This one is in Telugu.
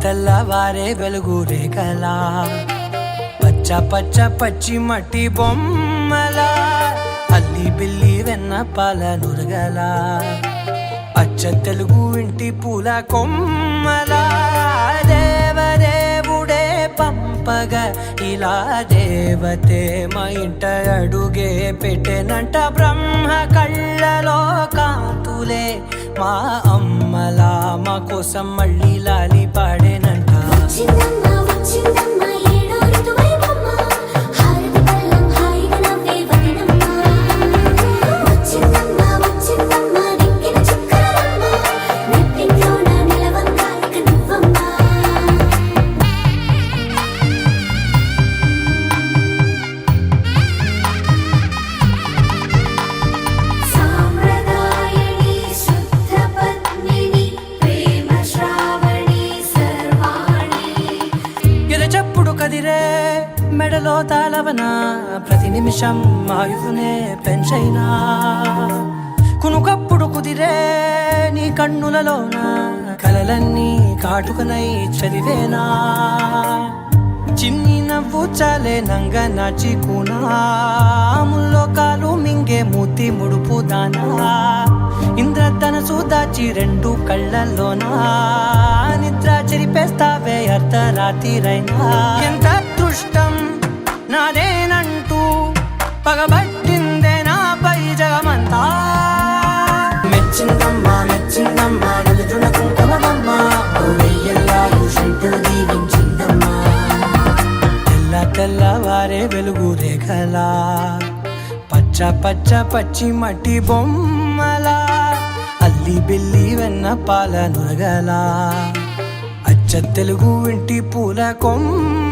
తెల్లవారే వెలుగు రేఖలా పచ్చ పచ్చ పచ్చి మట్టి బొమ్మలా అల్లి బిల్లి వెన్న పాల నురగలా అచ్చ తెలుగు ఇంటి పూల కొమ్మలా దేవదేవుడే పంపగా ఇలా దేవతే మా ఇంట అడుగే పెట్టెనంట బ్రహ్మ కళ్ళలో కాంతులే మా అమ్మలా మా కోసం మళ్ళీ లాలి పాడేనంట కదిరే మెడలో తాళవన ప్రతి నిమిషం ఆయువునే పెంచైనా కునుకప్పుడు కుదిరే నీ కన్నులలోన కలలన్నీ కాటుకనై చదివేనా చిన్ని నవ్వు చాలే నంగ నాచి కూనాముల్లో కాలు మింగే మూతి ముడుపు దానా ఇంద్రధనసు దాచి రెండు కళ్ళల్లోనా నిద్ర చెరిపేస్తావే అర్ధరాత్రిరైనా ఎంత అదృష్టం నాదేనంటూ పగబట్టిందే నాపై జగమంతా మెచ్చిందమ్మా మెచ్చిందమ్మా నలుజున కుంకుమమ్మా వెయ్యల్లాలు శంకులు దీవించిందమ్మా తెల్లవారే వెలుగు రేఖలా పచ్చ పచ్చ పచ్చి మట్టి బొమ్మలా అల్లి బిల్లి వెన్న పాల నురగలా అచ్చ తెలుగు ఇంటి పూల కొమ్మ